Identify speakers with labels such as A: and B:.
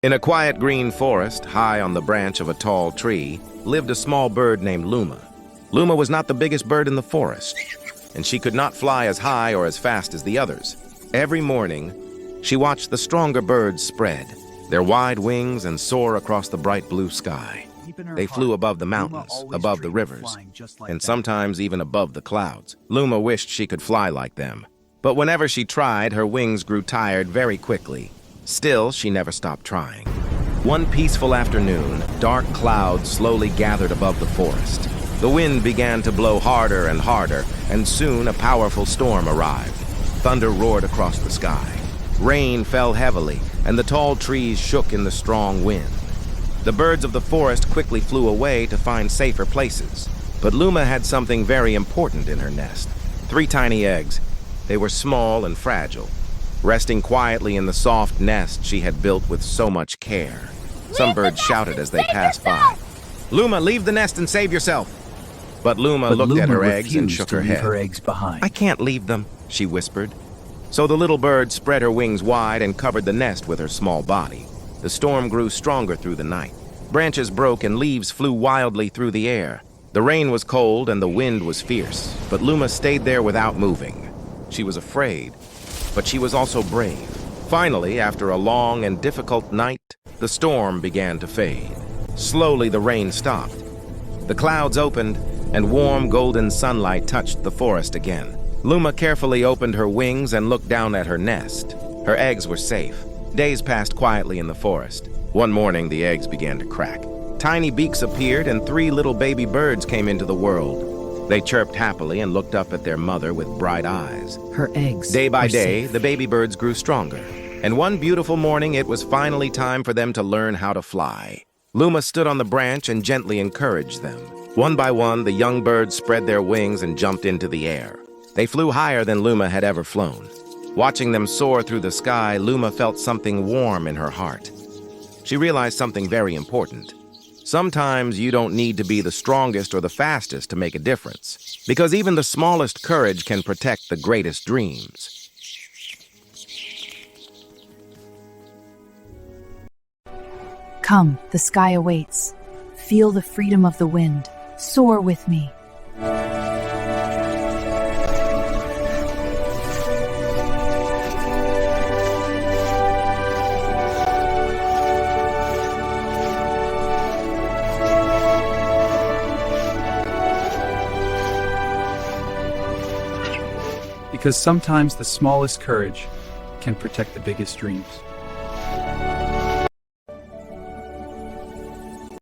A: In a quiet green forest, high on the branch of a tall tree, lived a small bird named Luma. Luma was not the biggest bird in the forest, and she could not fly as high or as fast as the others. Every morning, she watched the stronger birds spread their wide wings and soar across the bright blue sky. They flew above the mountains, above the rivers, and sometimes even above the clouds. Luma wished she could fly like them, but whenever she tried, her wings grew tired very quickly. Still, she never stopped trying. One peaceful afternoon, dark clouds slowly gathered above the forest. The wind began to blow harder and harder, and soon a powerful storm arrived. Thunder roared across the sky. Rain fell heavily, and the tall trees shook in the strong wind. The birds of the forest quickly flew away to find safer places. But Luma had something very important in her nest. 3 tiny eggs. They were small and fragile, resting quietly in the soft nest she had built with so much care. Some birds shouted as they passed by, "Luma, leave the nest and save yourself!" But Luma looked at her eggs and shook her head. "I can't leave them," she whispered. So the little bird spread her wings wide and covered the nest with her small body. The storm grew stronger through the night. Branches broke and leaves flew wildly through the air. The rain was cold and the wind was fierce, but Luma stayed there without moving. She was afraid, but she was also brave. Finally, after a long and difficult night, the storm began to fade. Slowly the rain stopped. The clouds opened, and warm golden sunlight touched the forest again. Luma carefully opened her wings and looked down at her nest. Her eggs were safe. Days passed quietly in the forest. One morning, the eggs began to crack. Tiny beaks appeared, and 3 little baby birds came into the world. They chirped happily and looked up at their mother with bright eyes.
B: Her eggs
A: Day by
B: are
A: day,
B: safe.
A: the baby birds grew stronger. And one beautiful morning, it was finally time for them to learn how to fly. Luma stood on the branch and gently encouraged them. One by one, the young birds spread their wings and jumped into the air. They flew higher than Luma had ever flown. Watching them soar through the sky, Luma felt something warm in her heart. She realized something very important. Sometimes you don't need to be the strongest or the fastest to make a difference, because even the smallest courage can protect the greatest dreams.
B: Come, the sky awaits. Feel the freedom of the wind. Soar with me.
C: Because sometimes the smallest courage can protect the biggest dreams.